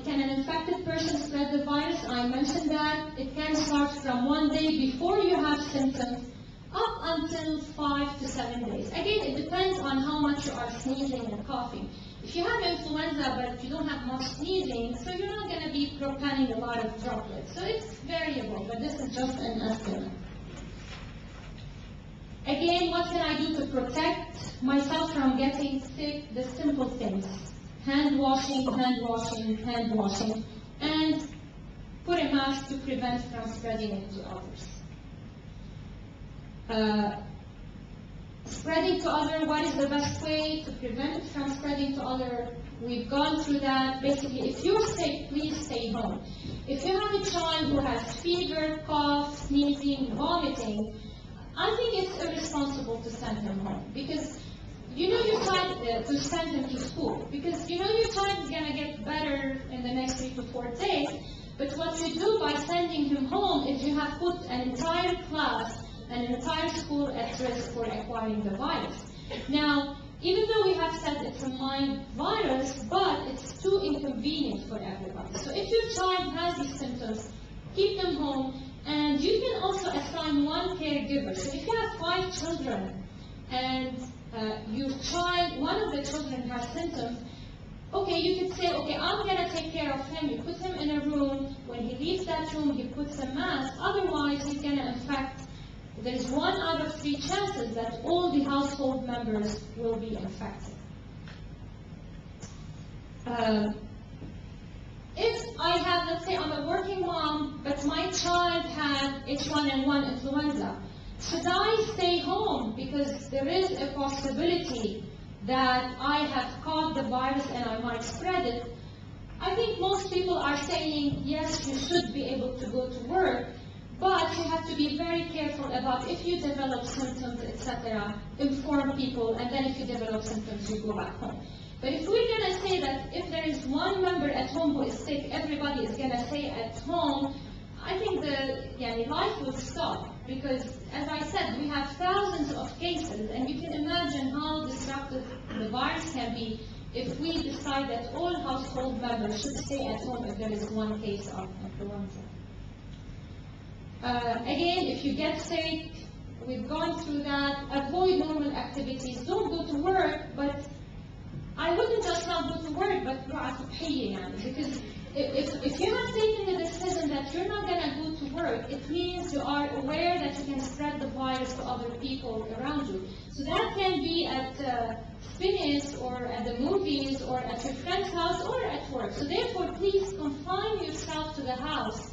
can an infected person spread the virus? I mentioned that. It can start from 1 day before you have symptoms up until 5 to 7 days. Again, it depends on how much you are sneezing and coughing. If you have influenza but you don't have much sneezing, so you're not going to be propelling a lot of droplets. So it's variable, but this is just an estimate. Again, what can I do to protect myself from getting sick? The simple things. Hand washing, and put a mask to prevent from spreading it to others. Spreading to other, what is the best way to prevent it from spreading to other? We've gone through that. Basically, if you're sick, please stay home. If you have a child who has fever, cough, sneezing, vomiting, I think it's irresponsible to send him home, because you know your child, to send him to school, because you know your child is going to get better in the next 3 to 4 days, but what you do by sending him home is you have put an entire class, an entire school at risk for acquiring the virus. Now, even though we have said it's a mild virus, but it's too inconvenient for everybody. So if your child has these symptoms, keep them home. And you can also assign one caregiver. So if you have 5 children and your child, one of the children has symptoms, okay, you could say, okay, I'm going to take care of him. You put him in a room. When he leaves that room, he puts a mask. Otherwise, he's going to infect. There is 1 out of 3 chances that all the household members will be infected. If I have, let's say I'm a working mom, but my child had H1N1 influenza, should I stay home because there is a possibility that I have caught the virus and I might spread it? I think most people are saying, yes, you should be able to go to work, but you have to be very careful about if you develop symptoms, etc., inform people, and then if you develop symptoms, you go back home. But if we're going to say that if there is one member at home who is sick, everybody is going to stay at home, I think the life will stop. Because, as I said, we have thousands of cases, and you can imagine how disruptive the virus can be if we decide that all household members should stay at home if there is one case of influenza. Again, if you get sick, we've gone through that, avoid normal activities. Don't go to work, but I wouldn't just not go to work, but because if you have taken the decision that you're not going to go to work, it means you are aware that you can spread the virus to other people around you. So that can be at Spinach or at the movies or at your friend's house or at work. So therefore, please confine yourself to the house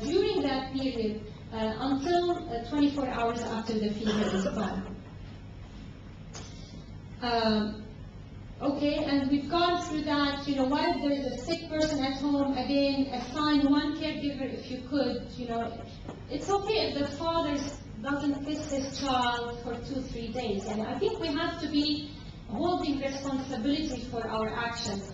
during that period until 24 hours after the fever is gone. Okay, and we've gone through that, while there is a sick person at home, again, assign one caregiver if you could, It's okay if the father doesn't kiss his child for 2-3 days, and I think we have to be holding responsibility for our actions.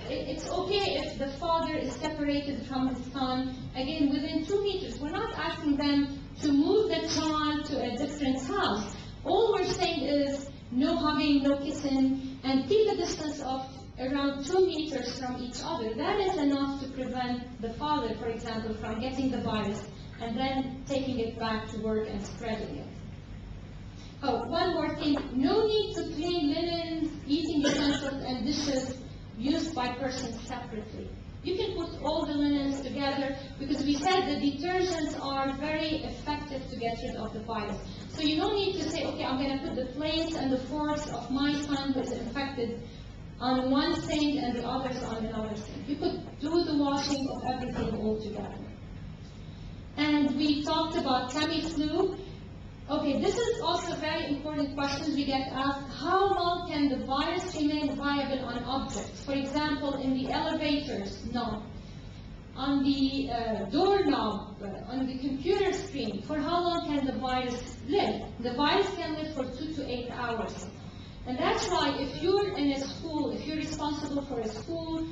It's okay if the father is separated from his son, again, within 2 meters. We're not asking them to move the child to a different house. All we're saying is no hugging, no kissing, and keep a distance of around 2 meters from each other. That is enough to prevent the father, for example, from getting the virus and then taking it back to work and spreading it. Oh, one more thing. No need to clean linens, eating utensils, and dishes used by persons separately. You can put all the linens together because we said the detergents are very effective to get rid of the virus. So you don't need to say, okay, I'm going to put the plates and the forks of my son who is infected on one sink and the others on another sink. You could do the washing of everything all together. And we talked about Tamiflu. Okay, this is also a very important question we get asked. How long can the virus remain viable on objects? For example, in the elevators? No. On the doorknob, on the computer screen, for how long can the virus live? The virus can live for 2 to 8 hours. And that's why if you're in a school, if you're responsible for a school,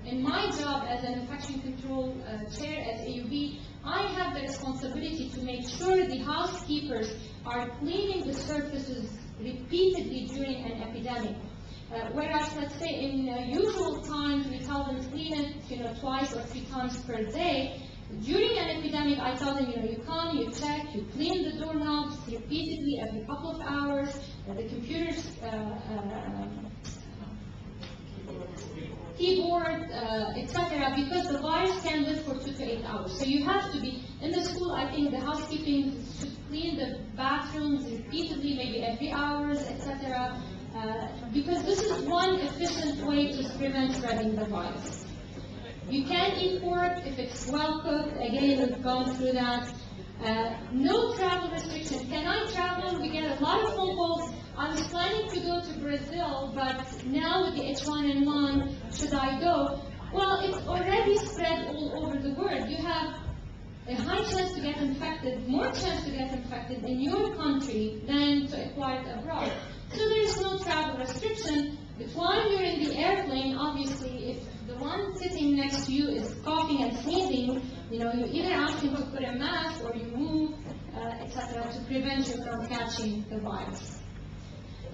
in my job as an infection control chair at AUB, I have the responsibility to make sure the housekeepers are cleaning the surfaces repeatedly during an epidemic. Whereas, let's say, in usual times, we tell them clean it twice or 3 times per day. During an epidemic, I tell them, you come, you check, you clean the doorknobs repeatedly every couple of hours, the computers, keyboard, etc., because the virus can live for 2 to 8 hours. So you have to be, in the school, I think the housekeeping should clean the bathrooms repeatedly, maybe every hours, etc., because this is one efficient way to prevent spreading the virus. You can eat pork if it's well cooked. Again, we've gone through that. No travel restrictions. Can I travel? We get a lot of phone calls. I was planning to go to Brazil, but now with the H1N1, should I go? Well, it's already spread all over the world. You have a high chance to get infected, more chance to get infected in your country than to acquire it abroad. So there is no travel restriction. But while you're in the airplane, obviously, if the one sitting next to you is coughing and sneezing, you either ask him to put a mask or you move, etc., to prevent you from catching the virus.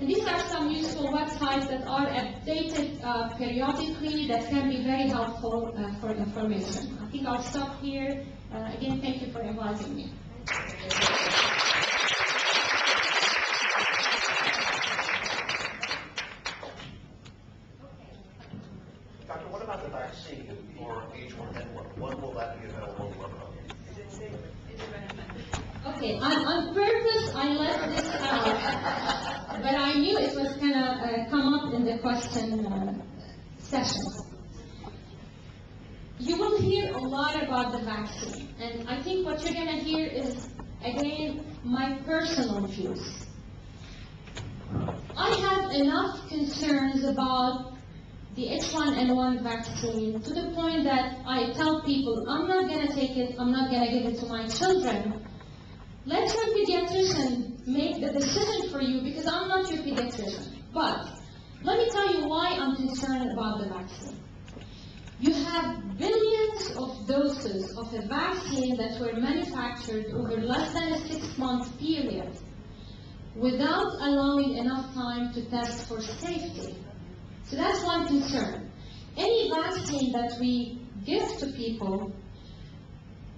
And these are some useful websites that are updated periodically that can be very helpful for information. I think I'll stop here. Again, thank you for inviting me. Doctor, what about the vaccine for H1N1? When will that be available? Okay, on purpose, I left this out, but I knew it was going to come up in the question session. You will hear a lot about the vaccine, and I think what you're going to hear is, again, my personal views. I have enough concerns about the H1N1 vaccine to the point that I tell people, I'm not going to take it, I'm not going to give it to my children. Let your pediatrician make the decision for you, because I'm not your pediatrician. But let me tell you why I'm concerned about the vaccine. You have billions of doses of a vaccine that were manufactured over less than a 6-month period without allowing enough time to test for safety. So that's one concern. Any vaccine that we give to people,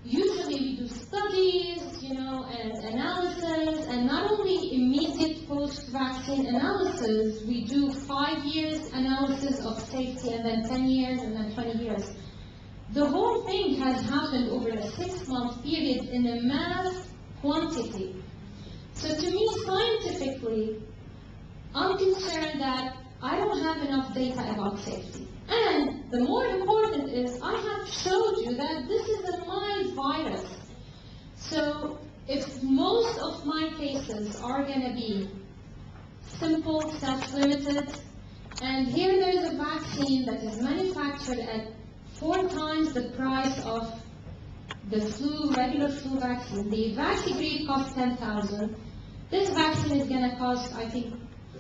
usually we do studies, and analysis, and not only immediate post-vaccine analysis, we do 5 years analysis of safety, and then 10 years, and then 20 years. The whole thing has happened over a 6-month period in a mass quantity. So to me, scientifically, I'm concerned that I don't have enough data about safety. And the more important is, I have showed you that this is a mild virus. So if most of my cases are going to be simple, self-limited, and here there is a vaccine that is manufactured at 4 times the price of the regular flu vaccine. The Vaxigrid costs $10,000. This vaccine is going to cost, I think,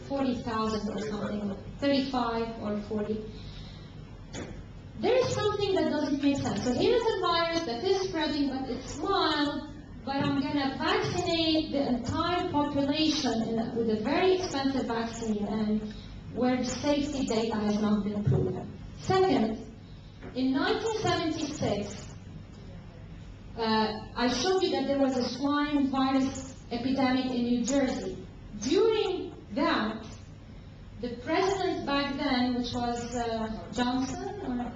$40,000 or something, 35 or 40. There is something that doesn't make sense. So here's a virus that is spreading, but it's mild, but I'm going to vaccinate the entire population with a very expensive vaccine, and where the safety data has not been proven. Second, in 1976, I showed you that there was a swine virus epidemic in New Jersey. During that, the president back then, which was Johnson, or